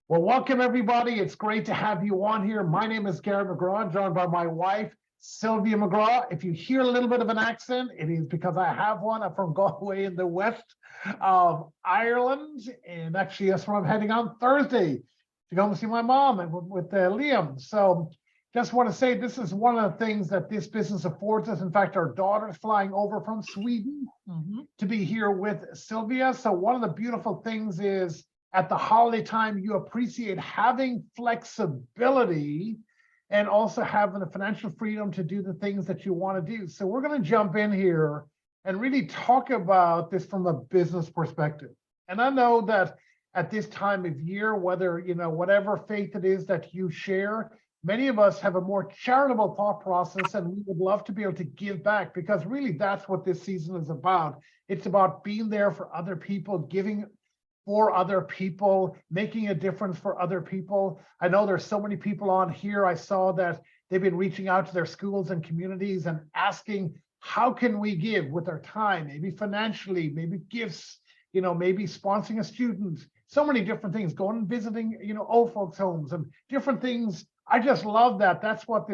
Well, welcome everybody. It's great to have you on here. My name is Gary McGraw, joined by my wife, Sylvia McGraw. If you hear a little bit of an accent, it is because I have one. I'm from Galway in the west of Ireland. And actually, that's where I'm heading on Thursday to go and see my mom and with Liam. So just want to say this is one of the things that this business affords us. In fact, our daughter's flying over from Sweden to be here with Sylvia. So one of the beautiful things is at the holiday time, you appreciate having flexibility and also having the financial freedom to do the things that you want to do. So we're going to jump in here and really talk about this from a business perspective. And I know that at this time of year, whether, whatever faith it is that you share, many of us have a more charitable thought process, and we would love to be able to give back, because really that's what this season is about. It's about being there for other people, giving for other people, making a difference for other people. I know there's so many people on here. I saw that they've been reaching out to their schools and communities and asking, how can we give with our time, maybe financially, maybe gifts, maybe sponsoring a student, so many different things, going and visiting, old folks' homes and different things. I just love that. That's what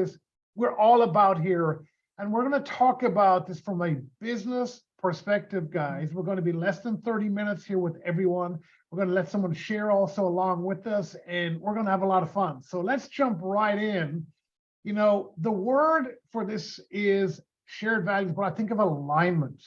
we're all about here. And we're going to talk about this from a business perspective, guys. We're going to be less than 30 minutes here with everyone. We're going to let someone share also along with us, and we're going to have a lot of fun. So let's jump right in. The word for this is shared values, but I think of alignment.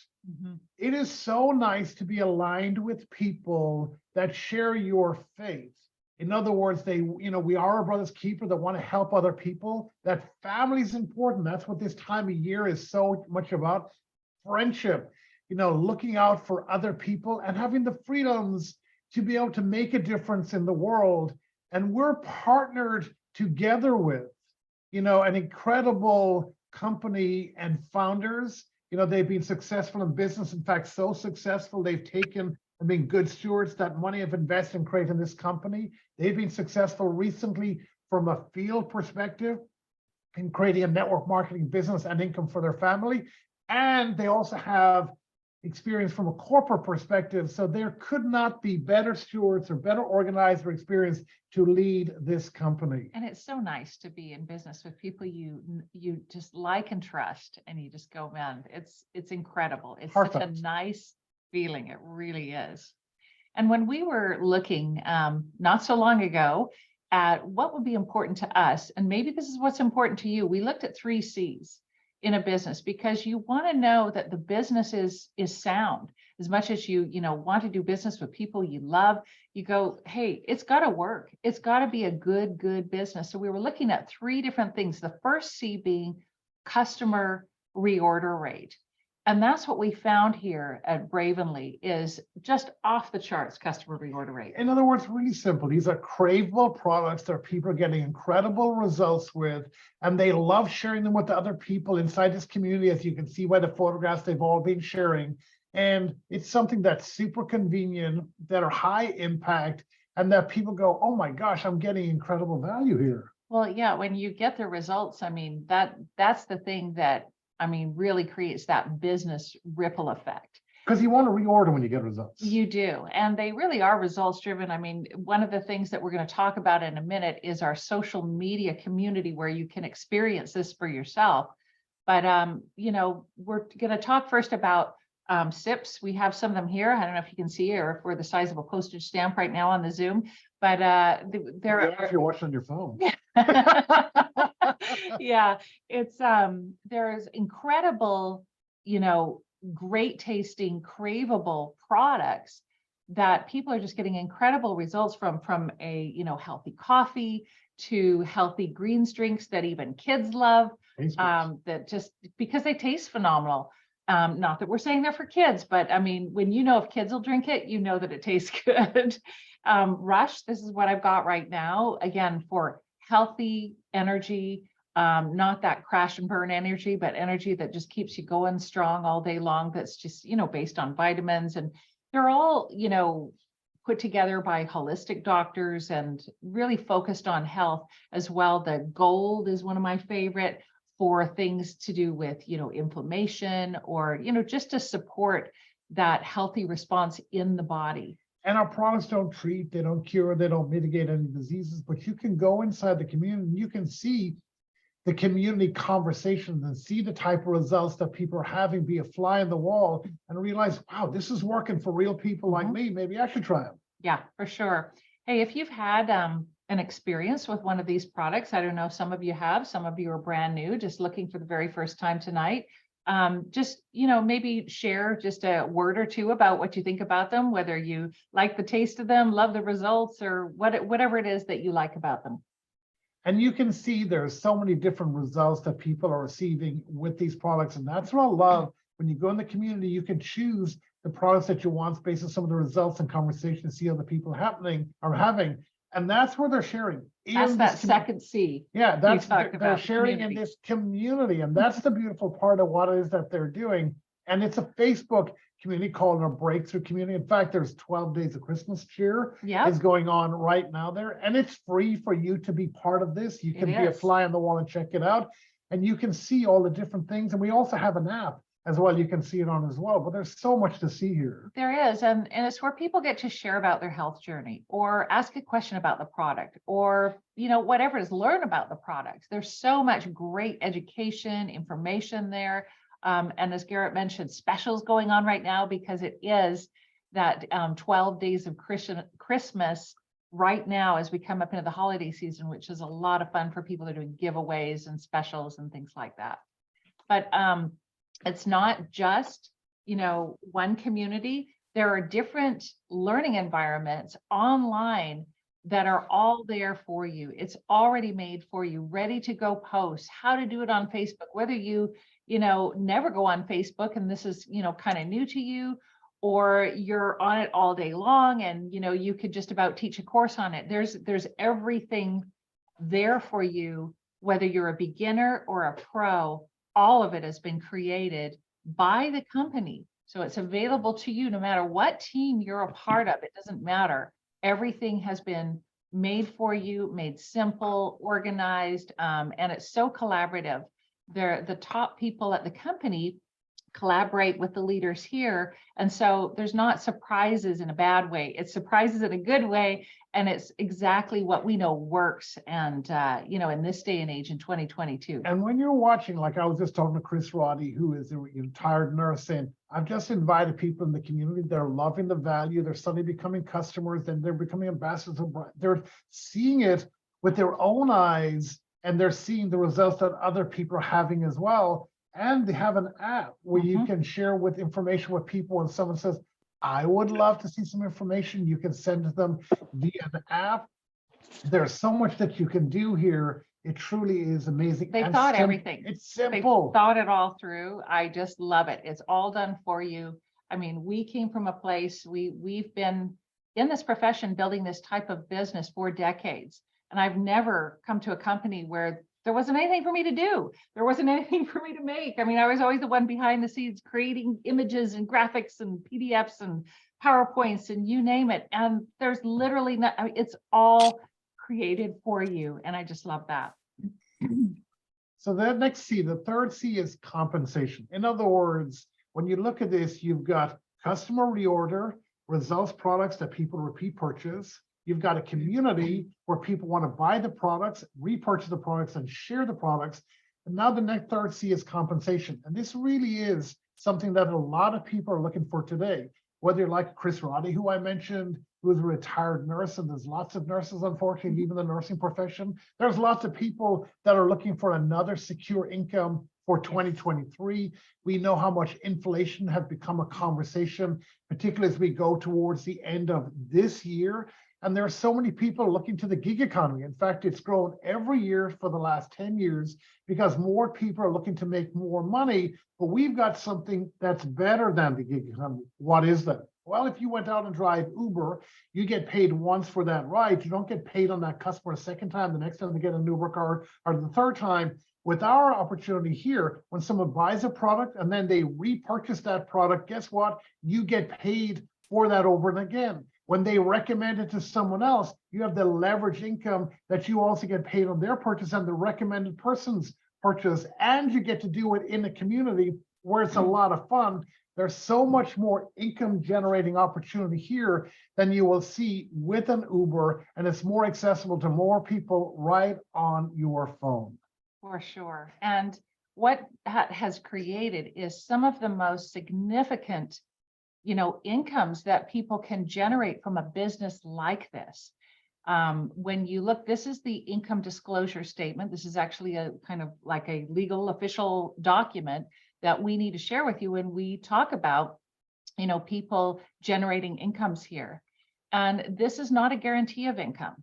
It is so nice to be aligned with people that share your faith. In other words, we are a brother's keeper that want to help other people. That family is important. That's what this time of year is so much about. Friendship, looking out for other people and having the freedoms to be able to make a difference in the world. And we're partnered together with, an incredible company and founders. They've been successful in business. In fact, so successful, they've taken and been good stewards that money have invested in creating this company. They've been successful recently from a field perspective in creating a network marketing business and income for their family. And they also have experience from a corporate perspective. So there could not be better stewards or better organized or experienced to lead this company. And it's so nice to be in business with people you just like and trust, and you just go, man, it's incredible. It's Perfect. Such a nice feeling. It really is. And when we were looking not so long ago at what would be important to us, and maybe this is what's important to you, we looked at 3 C's in a business, because you want to know that the business is sound. As much as you want to do business with people you love, you go, hey, it's got to work. It's got to be a good business. So we were looking at 3 different things. The first C being customer reorder rate. And that's what we found here at Bravenly, is just off the charts customer reorder rate. In other words, really simple. These are craveable products that people are getting incredible results with, and they love sharing them with the other people inside this community, as you can see by the photographs they've all been sharing. And it's something that's super convenient, that are high impact, and that people go, oh my gosh, I'm getting incredible value here. Well, yeah, when you get the results, that's the thing that really creates that business ripple effect. Because you want to reorder when you get results. You do. And they really are results driven. One of the things that we're going to talk about in a minute is our social media community, where you can experience this for yourself. But, we're going to talk first about SIPs. We have some of them here. I don't know if you can see, or if we're the size of a postage stamp right now on the Zoom, but if you're watching on your phone. Yeah, it's there's incredible, great tasting, craveable products that people are just getting incredible results from a healthy coffee to healthy greens drinks that even kids love, that just because they taste phenomenal. Not that we're saying they're for kids, but when if kids will drink it, that it tastes good. Rush, this is what I've got right now, again, for healthy energy, not that crash and burn energy, but energy that just keeps you going strong all day long. That's just, based on vitamins, and they're all, put together by holistic doctors and really focused on health as well. The gold is one of my favorite for things to do with, inflammation, or, just to support that healthy response in the body. And our products don't treat, they don't cure, they don't mitigate any diseases, but you can go inside the community and you can see the community conversations and see the type of results that people are having, be a fly in the wall, and realize, wow, this is working for real people like me. Maybe I should try it. Yeah, for sure. Hey, if you've had an experience with one of these products, I don't know, some of you have, some of you are brand new, just looking for the very first time tonight. Just, maybe share just a word or two about what you think about them, whether you like the taste of them, love the results, or whatever it is that you like about them. And you can see there's so many different results that people are receiving with these products. And that's what I love. When you go in the community, you can choose the products that you want based on some of the results and conversations, see other people having. And that's where they're sharing. That's that second C. Yeah, they're sharing in this community. And that's the beautiful part of what it is that they're doing. And it's a Facebook community called a breakthrough community. In fact, there's 12 days of Christmas cheer is going on right now there. And it's free for you to be part of this. You can be a fly on the wall and check it out. And you can see all the different things. And we also have an app as well. You can see it on as well. But there's so much to see here. There is. And it's where people get to share about their health journey or ask a question about the product or, whatever it is, learn about the products. There's so much great education, information there. And as Garrett mentioned, specials going on right now because it is that 12 days of Christmas right now as we come up into the holiday season, which is a lot of fun for people. They're doing giveaways and specials and things like that. But it's not just, one community. There are different learning environments online that are all there for you. It's already made for you, ready to go post, how to do it on Facebook, whether you never go on Facebook and this is, kind of new to you, or you're on it all day long and, you could just about teach a course on it. There's everything there for you, whether you're a beginner or a pro, all of it has been created by the company. So it's available to you no matter what team you're a part of. It doesn't matter. Everything has been made for you, made simple, organized, and it's so collaborative. The top people at the company collaborate with the leaders here. And so there's not surprises in a bad way. It's surprises in a good way. And it's exactly what we know works. And, in this day and age in 2022. And when you're watching, like I was just talking to Chris Roddy, who is a retired nurse, and I've just invited people in the community. They're loving the value. They're suddenly becoming customers and they're becoming ambassadors. They're seeing it with their own eyes and they're seeing the results that other people are having as well. And they have an app where you can share with information with people. When someone says, I would love to see some information, you can send it them via the app. There's so much that you can do here. It truly is amazing. They thought everything. It's simple. They thought it all through. I just love it. It's all done for you. I mean, we came from a place, we've been in this profession building this type of business for decades. And I've never come to a company where there wasn't anything for me to do. There wasn't anything for me to make. I mean, I was always the one behind the scenes creating images and graphics and PDFs and PowerPoints and you name it. And there's literally not, it's all created for you. And I just love that. So the next C, the third C is compensation. In other words, when you look at this, you've got customer reorder, results products that people repeat purchase. You've got a community where people want to buy the products, repurchase the products, and share the products. And now the next third C is compensation. And this really is something that a lot of people are looking for today. Whether you're like Chris Roddy, who I mentioned, who is a retired nurse, and there's lots of nurses, unfortunately, even the nursing profession. There's lots of people that are looking for another secure income for 2023. We know how much inflation has become a conversation, particularly as we go towards the end of this year. And there are so many people looking to the gig economy. In fact, it's grown every year for the last 10 years because more people are looking to make more money. But we've got something that's better than the gig economy. What is that? Well, if you went out and drive Uber, you get paid once for that ride. You don't get paid on that customer a second time, the next time they get an Uber card, or the third time. With our opportunity here, when someone buys a product and then they repurchase that product, guess what? You get paid for that over and again. When they recommend it to someone else, you have the leverage income that you also get paid on their purchase and the recommended person's purchase, and you get to do it in a community where it's a lot of fun. There's so much more income generating opportunity here than you will see with an Uber, and it's more accessible to more people right on your phone. For sure. And what has created is some of the most significant, incomes that people can generate from a business like this. When you look, this is the income disclosure statement. This is actually a kind of like a legal official document that we need to share with you when we talk about, people generating incomes here. And this is not a guarantee of income.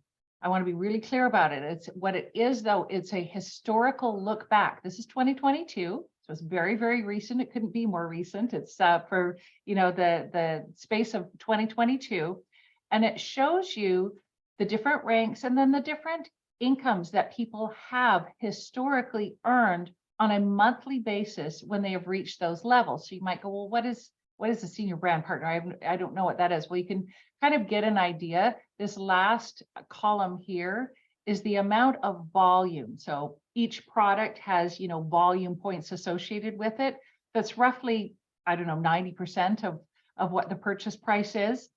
I want to be really clear about it. It's what it is, though. It's a historical look back. This is 2022. So it's very, very recent. It couldn't be more recent. It's for, the space of 2022. And it shows you the different ranks and then the different incomes that people have historically earned on a monthly basis when they have reached those levels. So you might go, well, what is a senior brand partner? I don't know what that is. Well, you can kind of get an idea. This last column here is the amount of volume. So each product has, volume points associated with it. That's roughly, 90% of what the purchase price is.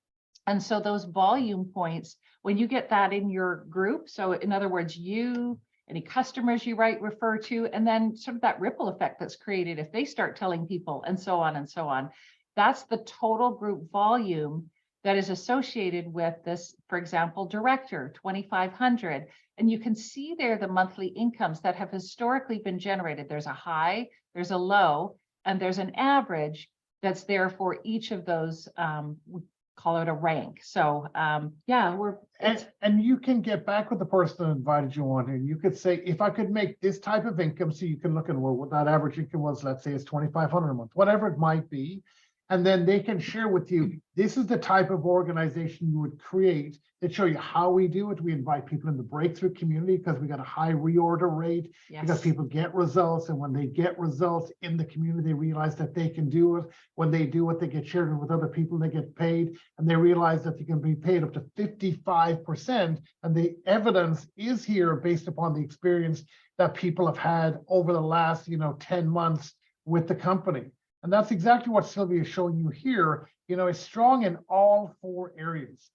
And so those volume points, when you get that in your group, so in other words, any customers you refer to, and then sort of that ripple effect that's created if they start telling people and so on and so on. That's the total group volume that is associated with this, for example, director, 2,500. And you can see there the monthly incomes that have historically been generated. There's a high, there's a low, and there's an average that's there for each of those, we call it a rank. So yeah, and you can get back with the person that invited you on here. You could say, if I could make this type of income, so you can look at what that average income was, let's say it's 2,500 a month, whatever it might be. And then they can share with you, this is the type of organization you would create that show you how we do it. We invite people in the breakthrough community because we got a high reorder rate, because people get results. And when they get results in the community, they realize that they can do it. When they do it, they get shared with other people, and they get paid, and they realize that they can be paid up to 55%. And the evidence is here based upon the experience that people have had over the last, 10 months with the company. And that's exactly what Sylvia is showing you here. It's strong in all 4 areas.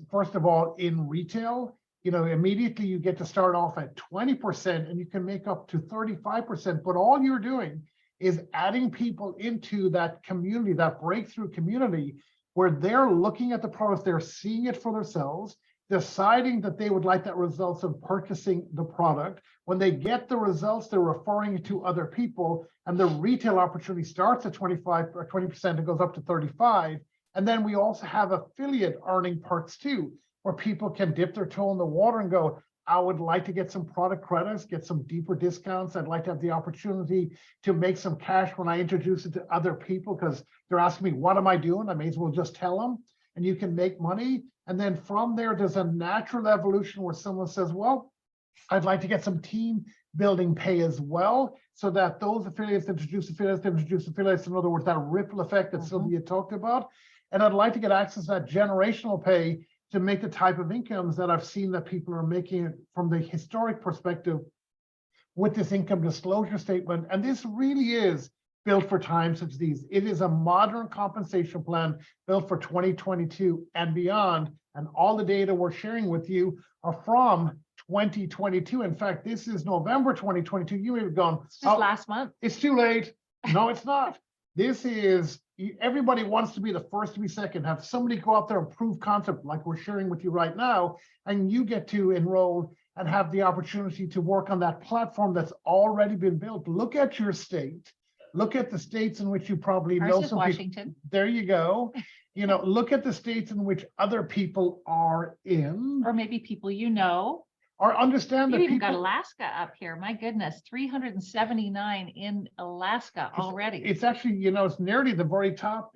First of all, in retail, immediately you get to start off at 20% and you can make up to 35%. But all you're doing is adding people into that community, that breakthrough community, where they're looking at the products, they're seeing it for themselves, deciding that they would like that results of purchasing the product. When they get the results, they're referring it to other people, and the retail opportunity starts at 25 or 20% and goes up to 35. And then we also have affiliate earning perks too, where people can dip their toe in the water and go, I would like to get some product credits, get some deeper discounts. I'd like to have the opportunity to make some cash when I introduce it to other people, because they're asking me, what am I doing? I may as well just tell them, and you can make money. And then from there, there's a natural evolution where someone says, well, I'd like to get some team building pay as well, so that those affiliates introduce affiliates. In other words, that ripple effect that Sylvia talked about. And I'd like to get access to that generational pay to make the type of incomes that I've seen that people are making from the historic perspective with this income disclosure statement. And this really is built for times such as these. It is a modern compensation plan built for 2022 and beyond. And all the data we're sharing with you are from 2022. In fact, this is November 2022. You may have gone, oh, last month. It's too late. No, it's not. This is, everybody wants to be the first to be second. Have somebody go out there and prove concept like we're sharing with you right now, and you get to enroll and have the opportunity to work on that platform that's already been built. Look at your state. Look at the states in which you probably know some Washington. people. There you go. Look at the states in which other people are in. Or maybe people you know. Or understand that You even people, got Alaska up here. My goodness, 379 in Alaska already. It's actually, it's nearly the very top,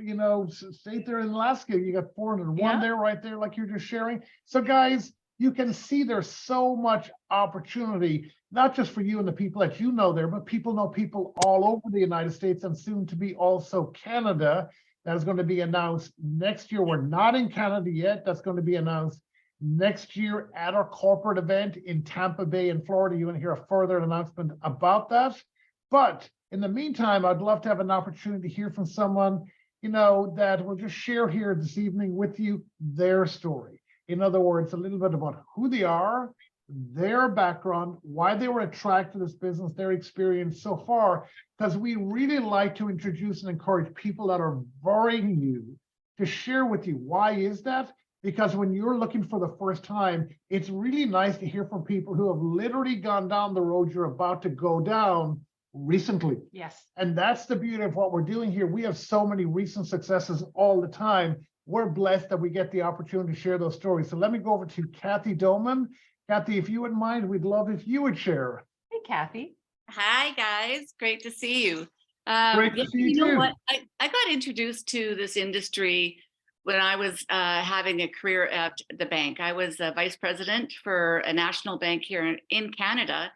state there in Alaska. You got 401 there, right there, like you're just sharing. So guys, you can see there's so much opportunity, not just for you and the people that you know there, but people know people all over the United States, and soon to be also Canada. That is going to be announced next year. We're not in Canada yet. That's going to be announced next year at our corporate event in Tampa Bay in Florida. You want to hear a further announcement about that. But in the meantime, I'd love to have an opportunity to hear from someone, that will just share here this evening with you their story. In other words, a little bit about who they are, their background, why they were attracted to this business, their experience so far, because we really like to introduce and encourage people that are very new to share with you. Why is that? Because when you're looking for the first time, it's really nice to hear from people who have literally gone down the road you're about to go down recently. Yes. And that's the beauty of what we're doing here. We have so many recent successes all the time. We're blessed that we get the opportunity to share those stories. So let me go over to Kathy Doman. Kathy, if you wouldn't mind, we'd love if you would share. Hey, Kathy. Hi, guys. Great to see you. Great to see you too. What? I got introduced to this industry when I was having a career at the bank. I was a vice president for a national bank here in Canada,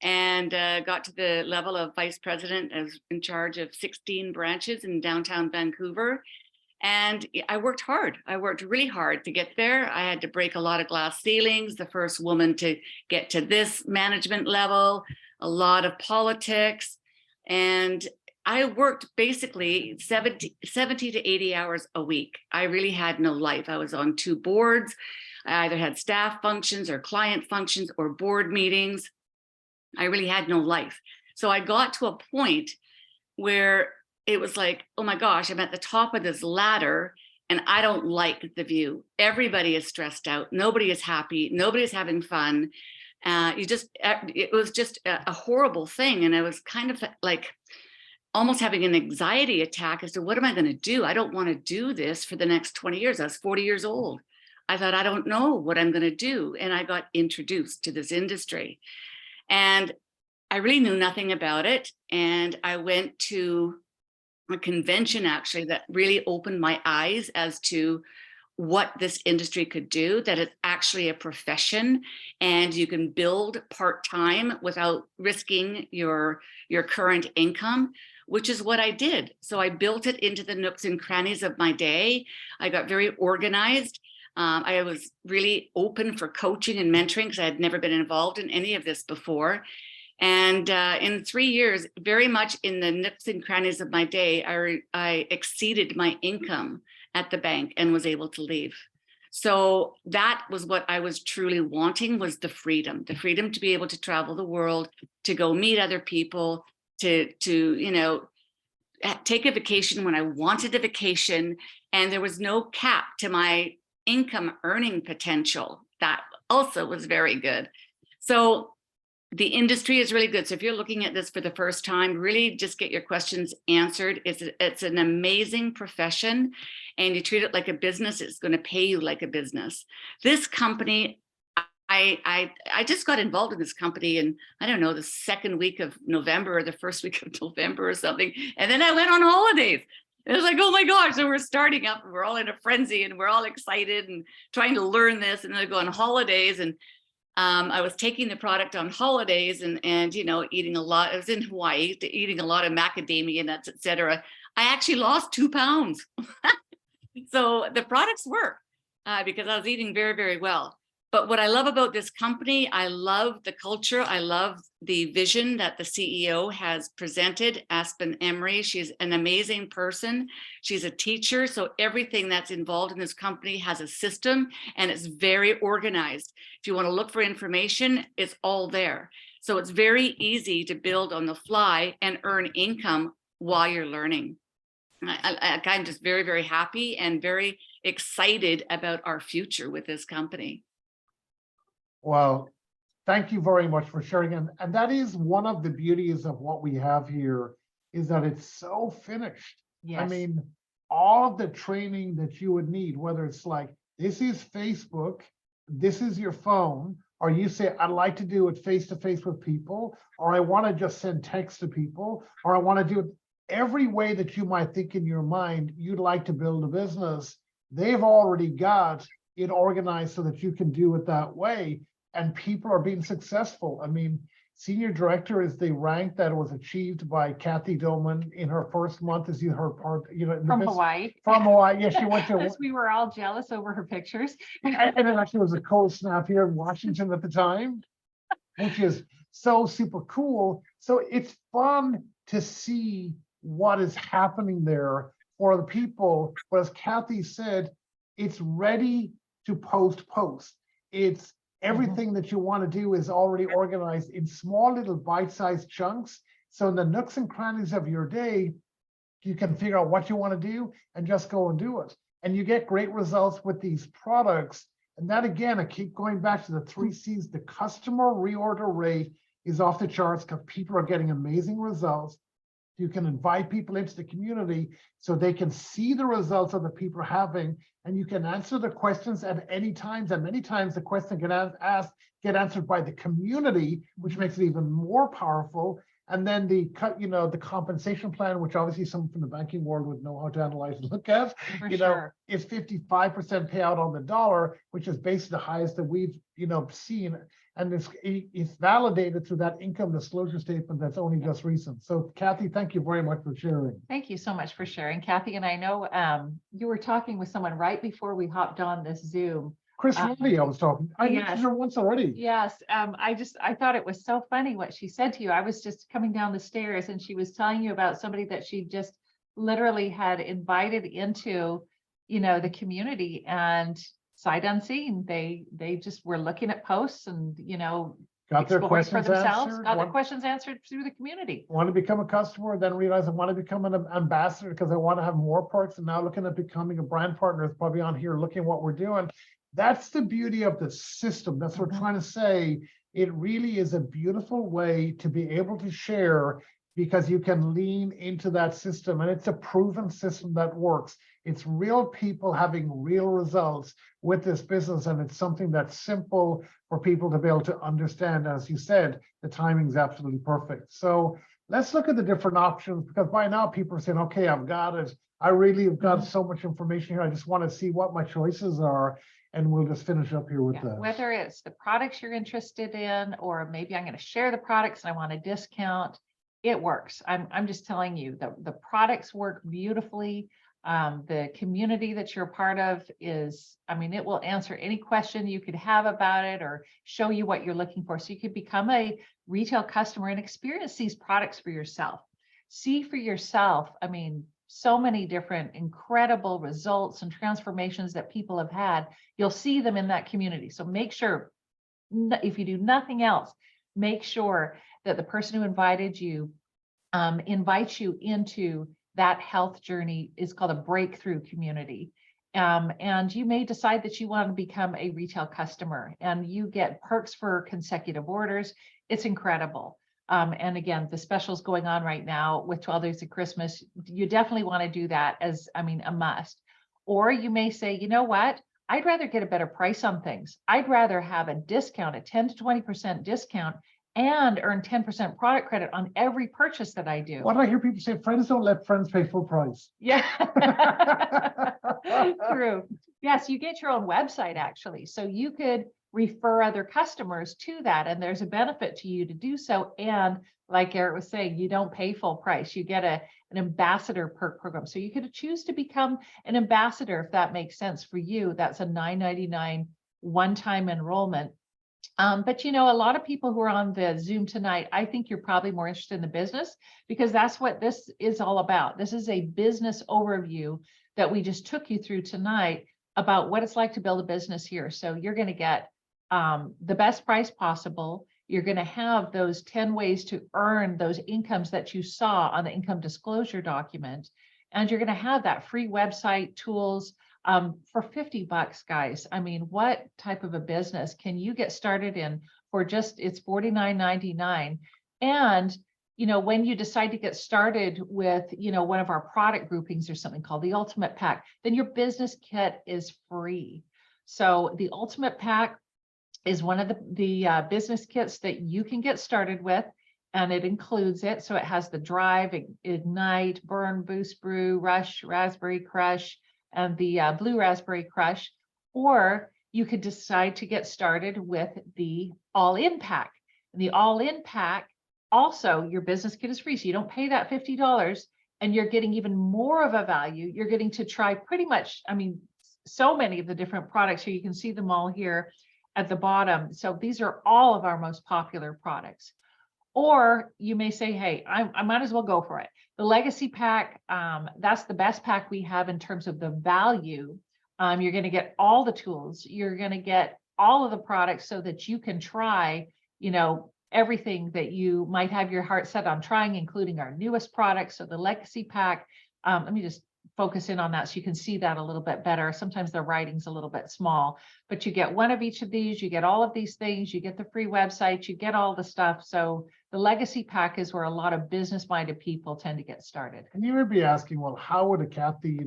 and got to the level of vice president. I was in charge of 16 branches in downtown Vancouver. And I worked hard. I worked really hard to get there. I had to break a lot of glass ceilings, the first woman to get to this management level, a lot of politics. And I worked basically 70 to 80 hours a week. I really had no life. I was on 2 boards. I either had staff functions or client functions or board meetings. I really had no life. So I got to a point where it was like, oh my gosh, I'm at the top of this ladder and I don't like the view. Everybody is stressed out. Nobody is happy. Nobody's having fun. It was just a horrible thing. And I was kind of like almost having an anxiety attack as to what am I going to do? I don't want to do this for the next 20 years. I was 40 years old. I thought, I don't know what I'm going to do. And I got introduced to this industry. And I really knew nothing about it. And I went to a convention actually that really opened my eyes as to what this industry could do, that it's actually a profession and you can build part-time without risking your current income, which is what I did. So I built it into the nooks and crannies of my day. I got very organized. I was really open for coaching and mentoring because I had never been involved in any of this before. And in 3 years, very much in the nooks and crannies of my day, I exceeded my income at the bank and was able to leave. So that was what I was truly wanting, was the freedom to be able to travel the world, to go meet other people, to take a vacation when I wanted a vacation. And there was no cap to my income earning potential. That also was very good. So the industry is really good. So if you're looking at this for the first time, really just get your questions answered. It's an amazing profession, and you treat it like a business. It's going to pay you like a business. This company, I just got involved in this company in, I don't know, the second week of November or the first week of November or something. And then I went on holidays. It was like, oh my gosh, so we're starting up, we're all in a frenzy and we're all excited and trying to learn this, and then I go on holidays. And I was taking the product on holidays and eating a lot. I was in Hawaii, eating a lot of macadamia nuts, etc. I actually lost 2 pounds. So the products work because I was eating very, very well. But what I love about this company, I love the culture. I love the vision that the CEO has presented, Aspen Emery. She's an amazing person. She's a teacher. So everything that's involved in this company has a system and it's very organized. If you want to look for information, it's all there. So it's very easy to build on the fly and earn income while you're learning. I'm just very, very happy and very excited about our future with this company. Well, thank you very much for sharing. And that is one of the beauties of what we have here, is that it's so finished. Yes. I mean, all of the training that you would need, whether it's like, this is Facebook, this is your phone, or you say, I'd like to do it face-to-face with people, or I want to just send text to people, or I want to do it every way that you might think in your mind, you'd like to build a business. They've already got it organized so that you can do it that way. And people are being successful. I mean, senior director is the rank that was achieved by Kathy Doman in her first month as her part, From Hawaii. From Hawaii. Yes, she went to. Because we were all jealous over her pictures. And it actually was a cold snap here in Washington at the time, which is so super cool. So it's fun to see what is happening there for the people. But as Kathy said, it's ready to post. It's everything that you want to do is already organized in small little bite-sized chunks. So in the nooks and crannies of your day, you can figure out what you want to do and just go and do it. And you get great results with these products. And that, again, I keep going back to the 3 C's. The customer reorder rate is off the charts because people are getting amazing results. You can invite people into the community so they can see the results that the people are having, and you can answer the questions at any times. And many times the question get answered by the community, which makes it even more powerful. And then the compensation plan, which obviously someone from the banking world would know how to analyze and look at, is 55% payout on the dollar, which is basically the highest that we've seen. And it's validated through that income disclosure statement that's only just recent. So Kathy, thank you very much for sharing. Thank you so much for sharing, Kathy. And I know you were talking with someone right before we hopped on this Zoom. Chris Roddy, I was talking. I yes. mentioned her once already. Yes. I thought it was so funny what she said to you. I was just coming down the stairs and she was telling you about somebody that she just literally had invited into, the community, and sight unseen. They just were looking at posts and, got their questions for themselves, answered. got their questions answered through the community. Want to become a customer, then realize I want to become an ambassador because I want to have more perks, and now looking at becoming a brand partner is probably on here looking at what we're doing. That's the beauty of the system. That's what we're trying to say. It really is a beautiful way to be able to share because you can lean into that system, and it's a proven system that works. It's real people having real results with this business, and it's something that's simple for people to be able to understand. As you said, the timing is absolutely perfect. So let's look at the different options, because by now people are saying, okay, I've got it. I really have got so much information here. I just want to see what my choices are. And we'll just finish up here with that. Whether it's the products you're interested in, or maybe I'm going to share the products and I want a discount, it works. I'm just telling you the products work beautifully. The community that you're a part of is, it will answer any question you could have about it or show you what you're looking for. So you could become a retail customer and experience these products for yourself. See for yourself. So many different incredible results and transformations that people have had. You'll see them in that community. So make sure, if you do nothing else, make sure that the person who invited you invites you into that health journey. Is called a breakthrough community. And you may decide that you want to become a retail customer, and you get perks for consecutive orders. It's incredible. And again, the specials going on right now with 12 days of Christmas, you definitely want to do that as, a must. Or you may say, you know what, I'd rather get a better price on things. I'd rather have a discount, a 10 to 20% discount, and earn 10% product credit on every purchase that I do. What do I hear people say? Friends don't let friends pay full price. Yeah, true. Yes, you get your own website actually. So you could refer other customers to that, and there's a benefit to you to do so. And like Eric was saying, you don't pay full price. You get an ambassador perk program. So you could choose to become an ambassador if that makes sense for you. That's a $9.99 one-time enrollment. But a lot of people who are on the Zoom tonight, I think you're probably more interested in the business, because that's what this is all about. This is a business overview that we just took you through tonight about what it's like to build a business here. So you're going to get the best price possible. You're going to have those 10 ways to earn those incomes that you saw on the income disclosure document. And you're going to have that free website tools for $50, guys. What type of a business can you get started in for it's $49.99. And, when you decide to get started with, one of our product groupings or something called the Ultimate Pack, then your business kit is free. So the Ultimate Pack is one of the business kits that you can get started with, and it includes it. So it has the Drive, Ignite, Burn, Boost, Brew, Rush, Raspberry Crush, and the Blue Raspberry Crush. Or you could decide to get started with the All-In Pack. And the All-In Pack, also your business kit is free. So you don't pay that $50, and you're getting even more of a value. You're getting to try pretty much, so many of the different products here. You can see them all here at the bottom. So these are all of our most popular products. Or you may say, hey, I might as well go for it. The legacy pack, that's the best pack we have in terms of the value. You're going to get all the tools. You're going to get all of the products so that you can try, everything that you might have your heart set on trying, including our newest products. So the legacy pack, let me just focus in on that so you can see that a little bit better. Sometimes the writing's a little bit small, but you get one of each of these, you get all of these things, you get the free website, you get all the stuff. So the legacy pack is where a lot of business-minded people tend to get started. And you would be asking, well, how would a Kathy,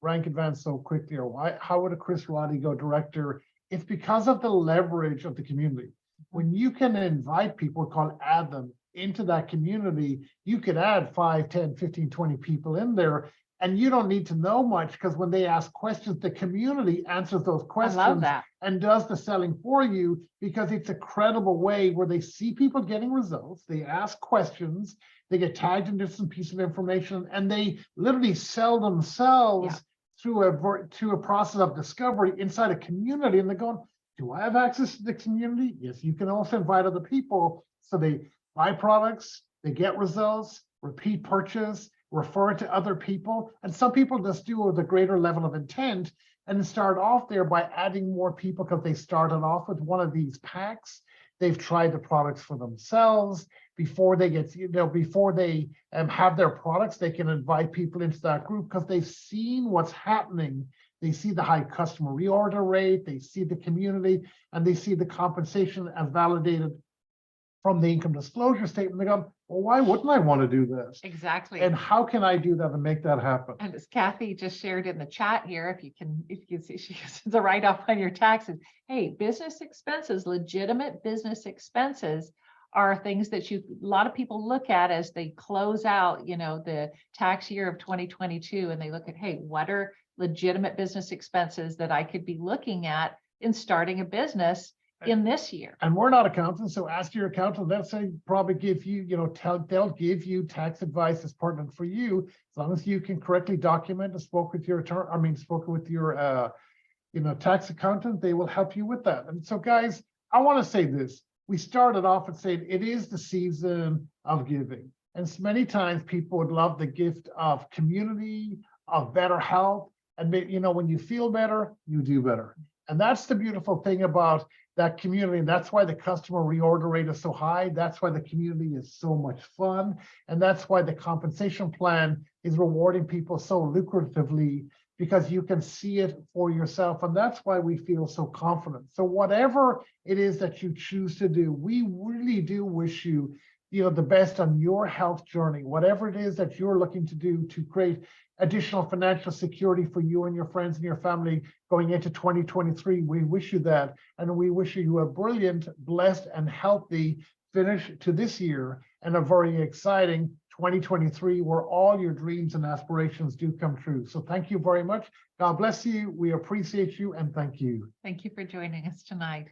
rank advance so quickly, or how would a Chris Roddy go director? It's because of the leverage of the community. When you can invite people, add them into that community, you could add 5, 10, 15, 20 people in there. And you don't need to know much, because when they ask questions, the community answers those questions. I love that. And does the selling for you, because it's a credible way where they see people getting results, they ask questions, they get tagged into some piece of information, and they literally sell themselves through a process of discovery inside a community. And they're going, do I have access to the community? Yes, you can also invite other people. So they buy products, they get results, repeat purchase, refer it to other people. And some people just do with a greater level of intent and start off there by adding more people, because they started off with one of these packs. They've tried the products for themselves before they get, before they have their products, they can invite people into that group because they've seen what's happening. They see the high customer reorder rate, they see the community, and they see the compensation as validated from the income disclosure statement. They go, well, why wouldn't I want to do this? Exactly. And how can I do that and make that happen? And as Kathy just shared in the chat here, if you can see, she says the write-off on your taxes. Hey, business expenses, legitimate business expenses are things that a lot of people look at as they close out, the tax year of 2022, and they look at, hey, what are legitimate business expenses that I could be looking at in starting a business in this year? And we're not accountants, so ask your accountant. They'll say probably give you, they'll give you tax advice that's pertinent for you, as long as you can correctly document and spoke with your attorney. Spoken with your, tax accountant. They will help you with that. And so, guys, I want to say this: we started off and saying it is the season of giving, and many times people would love the gift of community, of better health, and when you feel better, you do better. And that's the beautiful thing about that community. And that's why the customer reorder rate is so high. That's why the community is so much fun. And that's why the compensation plan is rewarding people so lucratively, because you can see it for yourself. And that's why we feel so confident. So whatever it is that you choose to do, we really do wish you, the best on your health journey, whatever it is that you're looking to do to create additional financial security for you and your friends and your family going into 2023. We wish you that, and we wish you a brilliant, blessed, and healthy finish to this year, and a very exciting 2023 where all your dreams and aspirations do come true. So thank you very much. God bless you. We appreciate you, and thank you. Thank you for joining us tonight.